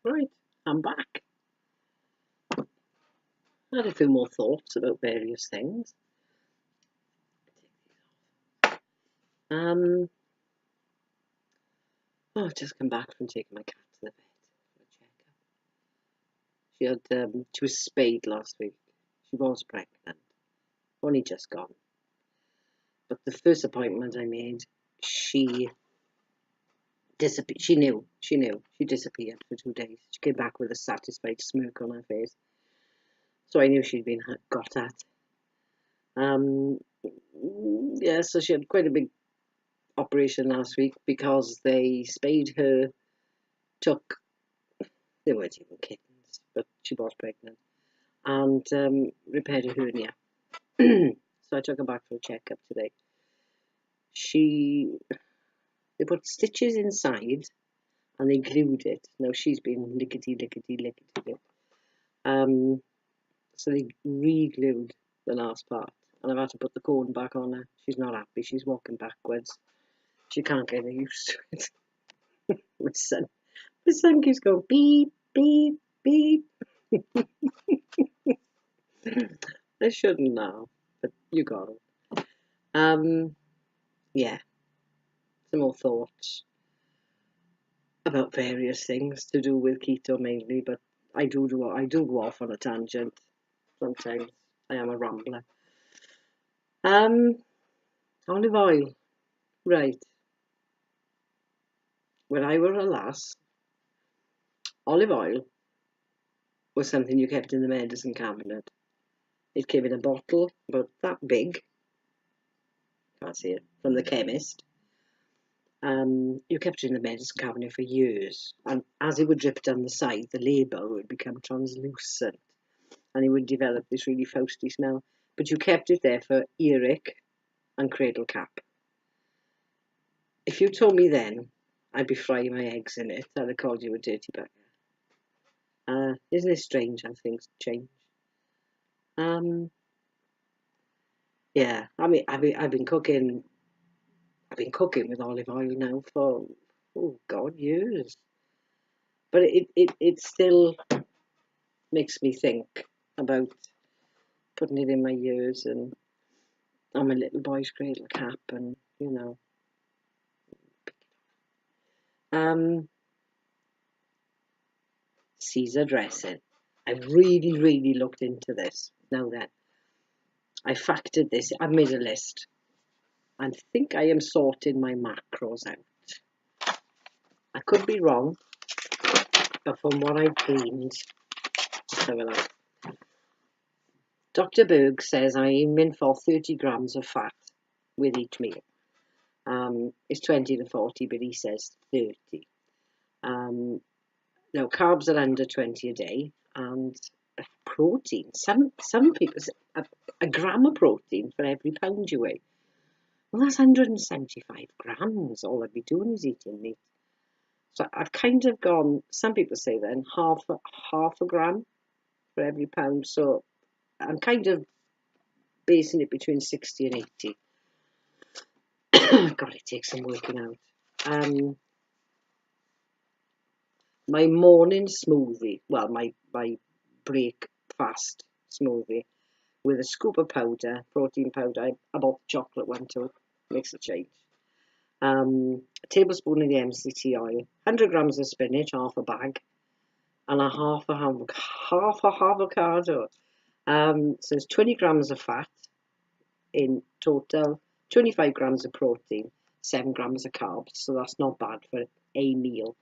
Right, I'm back. I had a few more thoughts about various things. Um, I've just come back from taking my cat to the vet for a checkup. She was spayed last week. She was pregnant, only just gone. But the first appointment I made, she disappeared. She knew. She disappeared for 2 days. She came back with a satisfied smirk on her face. So I knew she'd been got at. Yeah, so she had quite a big operation last week because they spayed her, they weren't even kittens, but she was pregnant, and repaired a hernia. So I took her back for a checkup today. They put stitches inside and they glued it. Now she's been lickety. So they re-glued the last part, and I've had to put the cone back on her. She's not happy. She's walking backwards. She can't get used to it. My son keeps going beep, beep, beep. I shouldn't now, but you got it. Yeah, some more thoughts about various things to do with keto mainly, but I do go off on a tangent sometimes. I am a rambler. Olive oil, right. When I were a lass, olive oil was something you kept in the medicine cabinet. It came in a bottle about that big, can't see it, from the chemist. You kept it in the medicine cabinet for years, and as it would drip down the side, the label would become translucent, and it would develop this really fausty smell. But you kept it there for earache and cradle cap. If you told me then I'd be frying my eggs in it, I'd have called you a dirty bugger. Isn't it strange how things change? Yeah, I mean, I've been cooking with olive oil now for, oh God, years. But it still makes me think about putting it in my ears and on my little boy's cradle cap, and Caesar dressing. I've really looked into this. Now then, I factored this. I've made a list. I think I am sorting my macros out. I could be wrong, but from what I've gleaned, let's have a look. Dr. Berg says I aim in for 30 grams of fat with each meal. It's 20 to 40, but he says 30. Now, carbs are under 20 a day, and protein. Some people say a gram of protein for every pound you weigh. Well, that's 175 grams. All I'd be doing is eating meat. So I've kind of gone. Some people say then half a gram for every pound. So I'm kind of basing it between 60 and 80. God, it takes some working out. My morning smoothie, well, my breakfast smoothie with a scoop of powder, protein powder. I bought the chocolate one too, makes a change. A tablespoon of the MCT oil, 100 grams of spinach, half a bag, and half a avocado. So it's 20 grams of fat in total, 25 grams of protein, 7 grams of carbs. So that's not bad for a meal.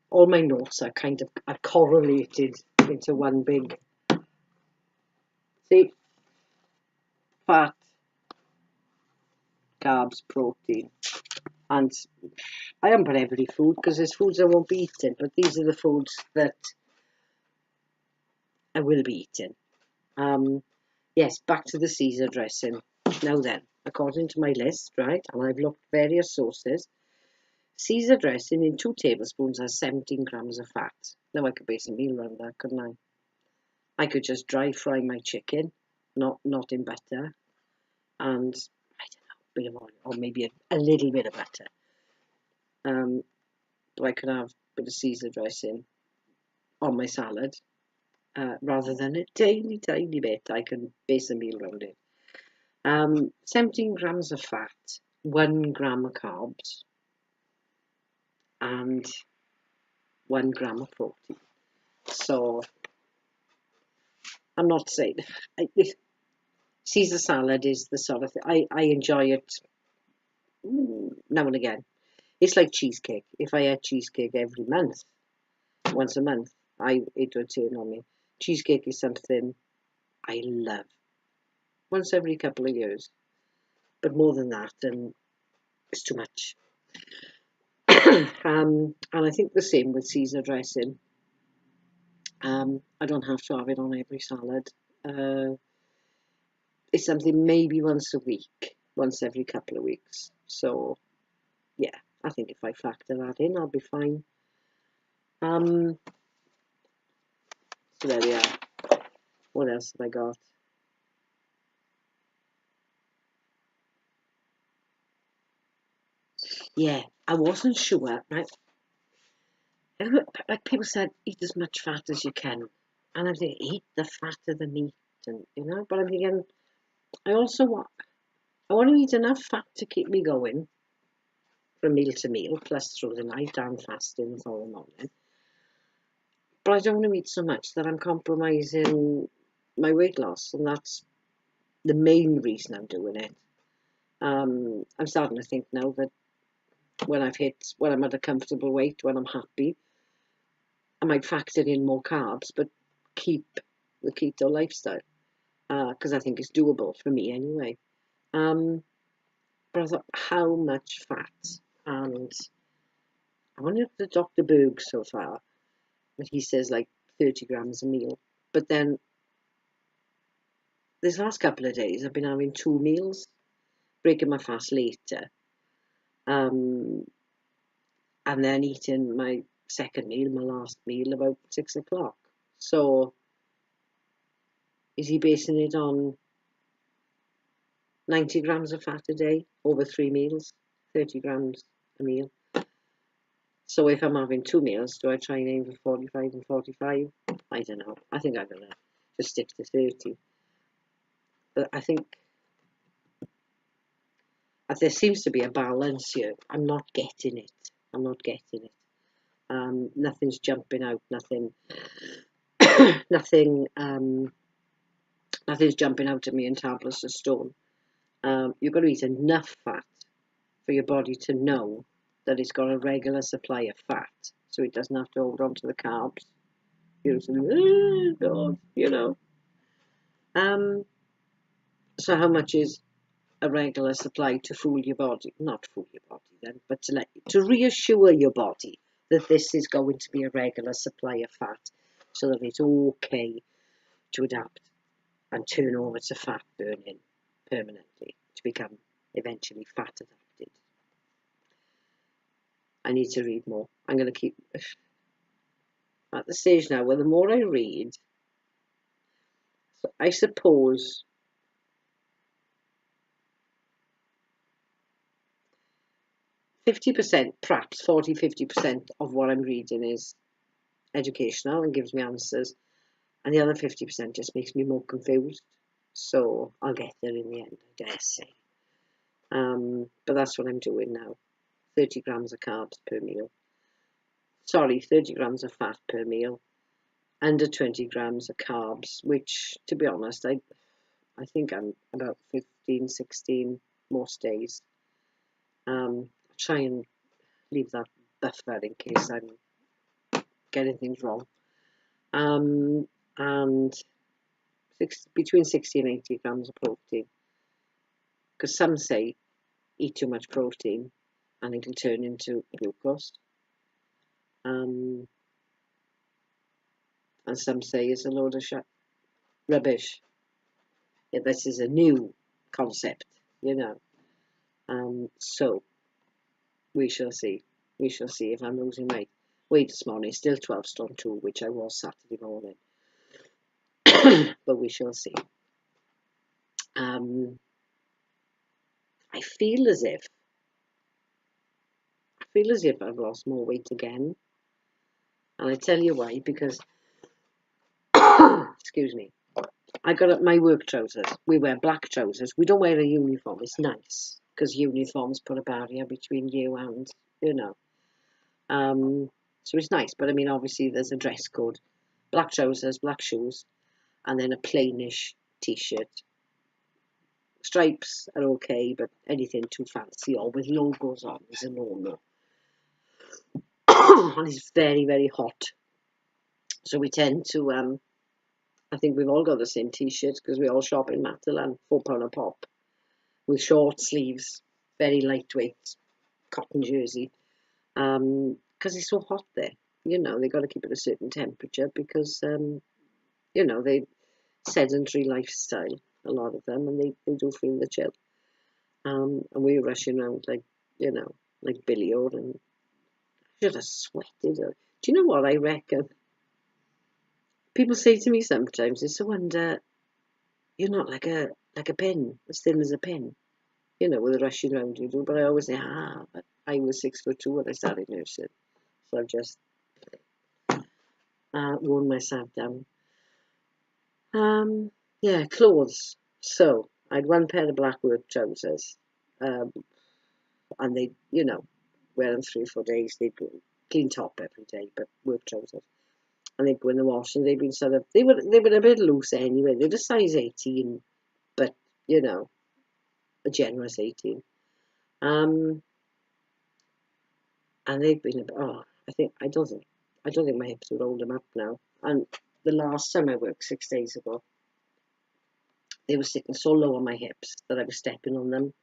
All my notes are are correlated into one big. See, fat, carbs, protein, and I haven't put every food because there's foods I won't be eating, but these are the foods that I will be eating. Yes, back to the Caesar dressing. Now then, according to my list, right, and I've looked various sources, Caesar dressing in 2 tablespoons has 17 grams of fat. Now I could base a meal around that, couldn't I? I could just dry fry my chicken, not in butter, and I don't know, a bit of oil, or maybe a little bit of butter. I could have bit of Caesar dressing on my salad, rather than a tiny, tiny bit. I can base a meal around it. 17 grams of fat, 1 gram of carbs, and 1 gram of protein. So I'm not saying Caesar salad is the sort of thing I enjoy it now and again. It's like cheesecake. If I had cheesecake every month, once a month, it would turn on me. Cheesecake is something I love. Once every couple of years, but more than that, and it's too much. And I think the same with Caesar dressing. I don't have to have it on every salad. It's something maybe once a week, once every couple of weeks. So, yeah, I think if I factor that in, I'll be fine. So there we are. What else have I got? Yeah, I wasn't sure, right? Like people said, eat as much fat as you can. And I'm thinking, eat the fat of the meat, and but I'm thinking, I also want to eat enough fat to keep me going from meal to meal, plus through the night and fasting the following morning. But I don't want to eat so much that I'm compromising my weight loss, and that's the main reason I'm doing it. I'm starting to think now that when I'm at a comfortable weight, when I'm happy, I might factor in more carbs, but keep the keto lifestyle, because I think it's doable for me anyway. But I thought, how much fat? And I wonder if the Dr. Berg so far, that he says like 30 grams a meal. But then this last couple of days, I've been having 2 meals, breaking my fast later, and then eating my second meal, my last meal, about 6 o'clock. So is he basing it on 90 grams of fat a day over 3 meals, 30 grams a meal? So if I'm having 2 meals, do I try and aim for 45 and 45? I don't know. I think I'm going to just stick to 30. But I think there seems to be a balance here. I'm not getting it. I'm not getting it. Nothing's jumping out. Nothing. nothing. Nothing's jumping out at me in tablets of stone. You've got to eat enough fat for your body to know that it's got a regular supply of fat, so it doesn't have to hold on to the carbs. So how much is a regular supply to fool your body? Not fool your body then, but to reassure your body that this is going to be a regular supply of fat, so that it's okay to adapt and turn over to fat burning permanently to become eventually fat adapted. I need to read more. I'm going to keep at the stage now where the more I read, I suppose 50%, perhaps 40-50% of what I'm reading is educational and gives me answers, and the other 50% just makes me more confused. So I'll get there in the end, I dare say. But that's what I'm doing now. 30 grams of carbs per meal. Sorry, 30 grams of fat per meal. Under 20 grams of carbs, which, to be honest, I think I'm about 15, 16 most days. Try and leave that buffer in case I'm getting things wrong. And between 60 and 80 grams of protein. Because some say eat too much protein and it'll turn into glucose. And some say it's a load of rubbish. Yeah, this is a new concept, So we shall see. We shall see if I'm losing weight this morning. Still 12 stone 2, which I was Saturday morning. But we shall see. I feel as if I've lost more weight again. And I tell you why, because, excuse me, I got my work trousers. We wear black trousers. We don't wear a uniform. It's nice, because uniforms put a barrier between you and, you know. So it's nice. But I mean, obviously, there's a dress code. Black trousers, black shoes, and then a plainish t-shirt. Stripes are okay, but anything too fancy or with logos on is a no-no. And it's very, very hot. So we tend to, I think we've all got the same t-shirts because we all shop in Matalan, £4 a pop, with short sleeves, very lightweight cotton jersey. Because it's so hot there. You know, they got to keep it a certain temperature because, you know, they sedentary lifestyle, a lot of them, and they do feel the chill. And we were rushing around like, you know, like Billy Orr, and I should have sweated. Do you know what I reckon? People say to me sometimes, it's a wonder you're not like a pin, as thin as a pin, you know, with the rushing around you do. But I always say, but I was 6'2" when I started nursing, so I've just worn myself down. Yeah, clothes. So I had one pair of black work trousers, and they, you know, wear them 3 or 4 days. They'd go clean top every day, but work trousers, and they'd go in the wash, and they'd been sort of they were a bit loose anyway. They're a size 18, but you know, a generous 18. And they've been I don't think my hips would hold them up now. And the last time I worked 6 days ago, they were sitting so low on my hips that I was stepping on them.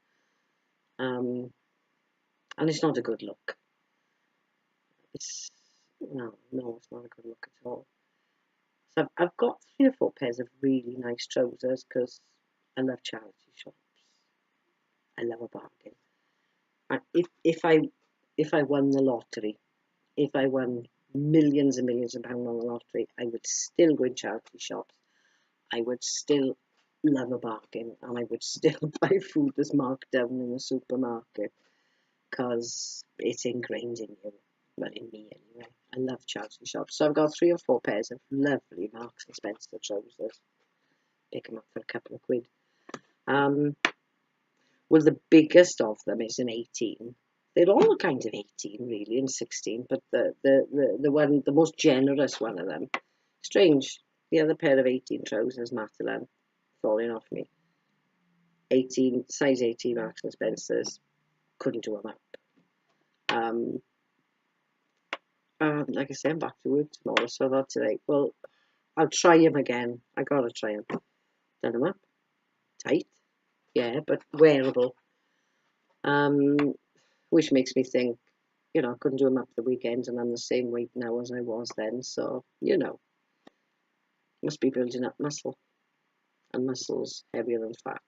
And it's not a good look. It's no, it's not a good look at all. So I've got 3 or 4 pairs of really nice trousers because I love charity shops. I love a bargain. And if I won the lottery, if I won millions and millions of pounds on the lottery, I would still go in charity shops. I would still love a bargain, and I would still buy food that's marked down in the supermarket because it's ingrained in you. Well, in me anyway. I love charity shops. So I've got 3 or 4 pairs of lovely Marks and Spencer trousers. Pick them up for a couple of quid. Well, the biggest of them is an 18. They're all kind of 18 really, and 16, but the most generous one of them, strange, the other pair of 18 trousers, Matalan, falling off me. 18, size 18 Marks and Spencers, couldn't do them up. Like I say, I'm back to work tomorrow, so I thought today, well, I'll try them again. I gotta try them. Done them up. Tight, yeah, but wearable. Which makes me think, you know, I couldn't do them up the weekend, and I'm the same weight now as I was then. So, you know, must be building up muscle, and muscle's heavier than fat.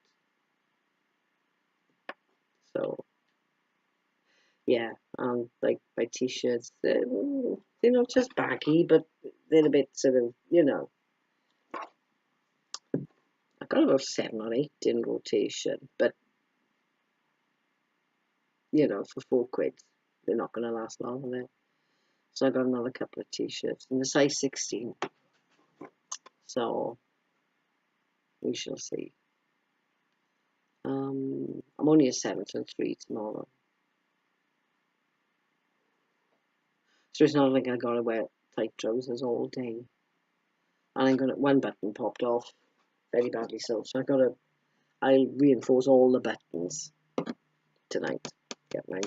So, yeah, and like my t-shirts, they're not just baggy, but they're a bit sort of, you know, I've got about 7 or 8 in rotation, but you know, for 4 quid, they're not going to last long, are they? So I got another couple of t-shirts in the size 16. So we shall see. I'm only a 7 till 3 tomorrow, so it's not like I gotta wear tight trousers all day. And I'm gonna one button popped off very badly, so I'll reinforce all the buttons tonight. Get my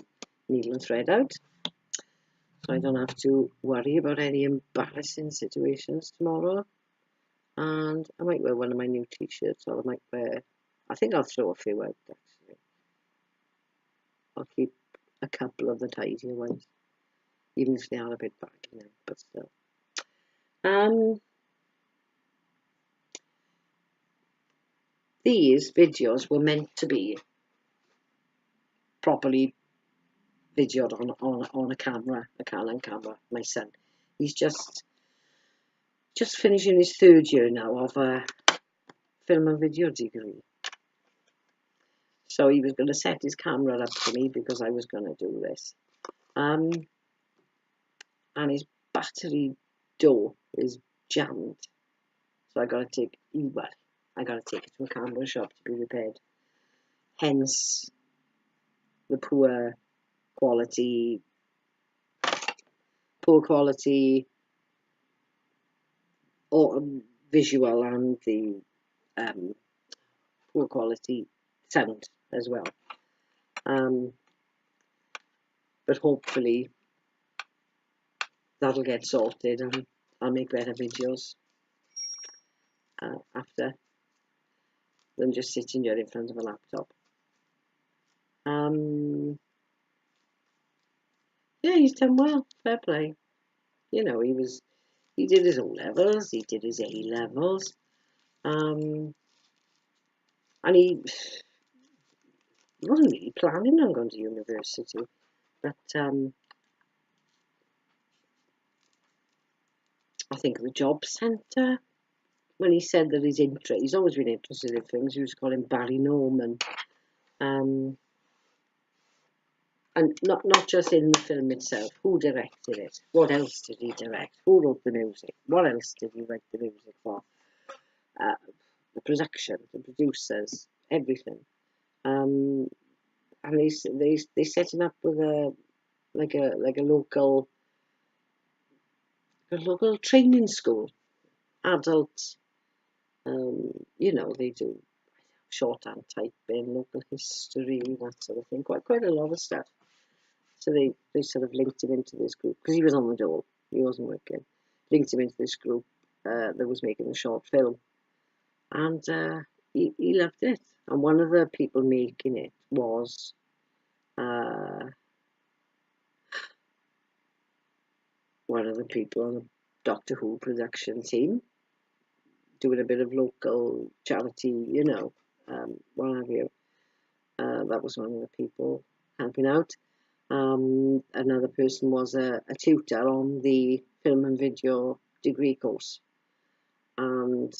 needle and thread out, so I don't have to worry about any embarrassing situations tomorrow. And I might wear one of my new t-shirts, or I think I'll throw a few out actually. I'll keep a couple of the tidier ones, even if they are a bit baggy now, but still. These videos were meant to be properly videoed on a camera, a Canon camera. My son, he's just finishing his 3rd year now of a film and video degree. So he was going to set his camera up for me because I was going to do this. And his battery door is jammed. So I got to take it to a camera shop to be repaired. Hence the poor quality visual and the poor quality sound as well. But hopefully that'll get sorted and I'll make better videos after than just sitting here in front of a laptop. Yeah, he's done well. Fair play. You know, he did his O-levels, he did his A-levels, and he wasn't really planning on going to university, but I think the job centre, when he said that he's always been interested in things, he was calling Barry Norman, and not just in the film itself, who directed it, what else did he direct, who wrote the music, what else did he write the music for, the production, the producers, everything. And they set him up with a local training school, adult. You know, they do shorthand typing, local history, that sort of thing. Quite a lot of stuff. So they sort of linked him into this group because he was on the dole. He wasn't working. Linked him into this group that was making a short film, and he loved it. And one of the people making it was one of the people on the Doctor Who production team, doing a bit of local charity, you know, what have you. That was one of the people helping out. Another person was a tutor on the film and video degree course. And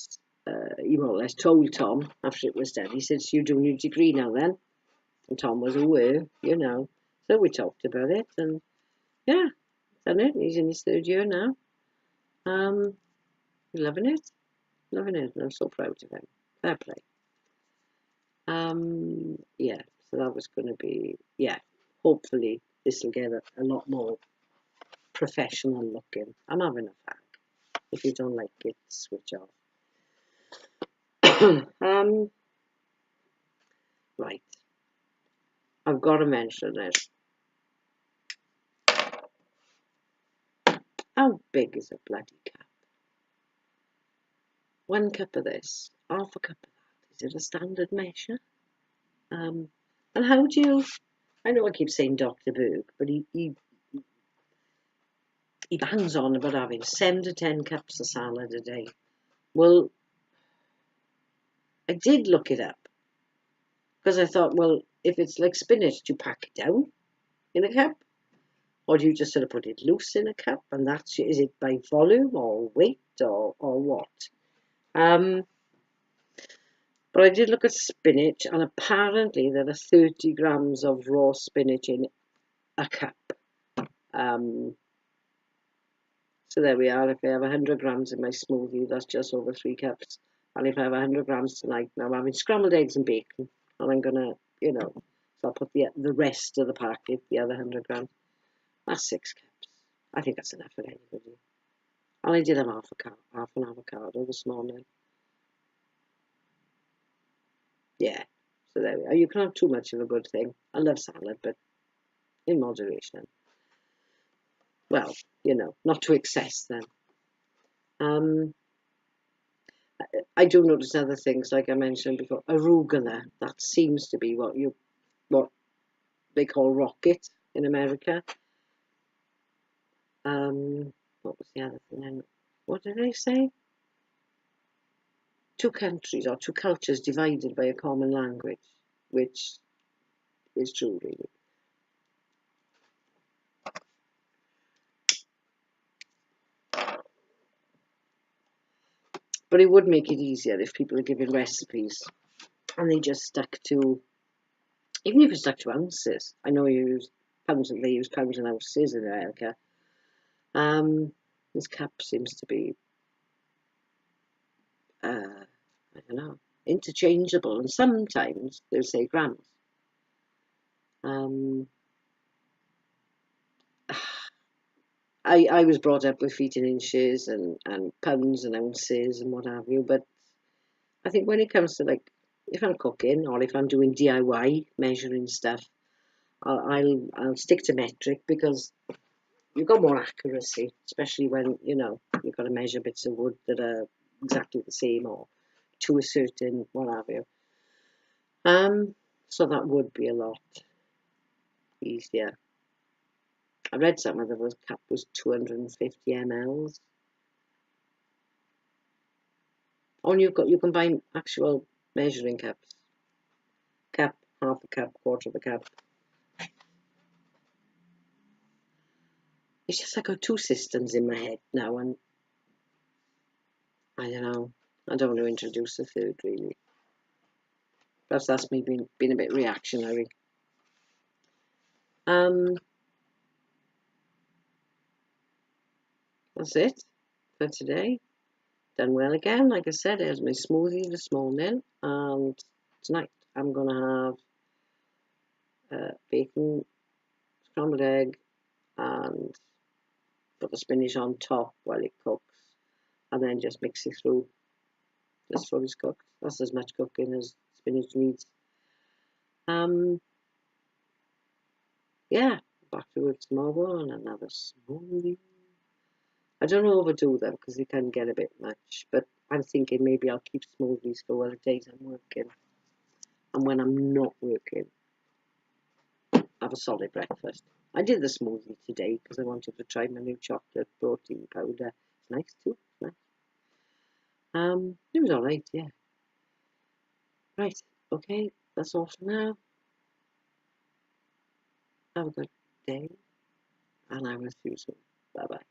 he more or less told Tom after it was done, he said, so you're doing your degree now then? And Tom was aware, you know. So we talked about it, and yeah, done it. He's in his third year now. Loving it, and I'm so proud of him. Fair play. Yeah, so that was going to be, yeah, hopefully this will get a lot more professional looking. I'm having a fag. If you don't like it, switch off. Right. I've got to mention it. How big is a bloody cup? 1 cup of this, half a cup of that. Is it a standard measure? And how do you... I know I keep saying Dr. Berg, but he bangs on about having 7 to 10 cups of salad a day. Well, I did look it up because I thought, well, if it's like spinach, do you pack it down in a cup? Or do you just sort of put it loose in a cup and is it by volume or weight or what? But I did look at spinach, and apparently there are 30 grams of raw spinach in a cup. So there we are. If I have 100 grams in my smoothie, that's just over 3 cups. And if I have 100 grams tonight, now I'm having scrambled eggs and bacon, and I'm gonna, you know, so I'll put the rest of the packet, the other 100 grams. That's 6 cups. I think that's enough for anybody. And I did have half an avocado this morning. Yeah, so there we are. You can have too much of a good thing. I love salad, but in moderation. Well, you know, not to excess then. I do notice other things, like I mentioned before. Arugula, that seems to be what they call rocket in America. What was the other thing? What did they say? 2 countries or 2 cultures divided by a common language, which is true, really. But it would make it easier if people are giving recipes and they just stuck to, even if it's stuck to ounces. I know you use pounds and they use pounds and ounces in America. This cup seems to be, I don't know, interchangeable, and sometimes they'll say grams. I was brought up with feet in inches and pounds and ounces and what have you, but I think when it comes to, like, if I'm cooking or if I'm doing DIY measuring stuff, I'll stick to metric, because you've got more accuracy, especially when you've got to measure bits of wood that are exactly the same or to a certain what have you. So that would be a lot easier. I read somewhere that the cup was 250 mLs. Oh, and you can buy actual measuring cups. Cup, half a cup, quarter of a cup. It's just I got two systems in my head now, and I don't know. I don't want to introduce a third, really. Perhaps that's me being a bit reactionary. That's it for today. Done well again. Like I said, I had my smoothie this morning, and tonight I'm gonna have bacon, scrambled egg, and put the spinach on top while it cooks, and then just mix it through just before it's cooked. That's as much cooking as spinach needs. Yeah, back to work tomorrow on another smoothie. I don't overdo them because they can get a bit much, but I'm thinking maybe I'll keep smoothies for other days I'm working. And when I'm not working, have a solid breakfast. I did the smoothie today because I wanted to try my new chocolate protein powder. It's nice too. It's nice. It was alright, yeah. Right, okay, that's all for now. Have a good day, and I will see you soon. Bye bye.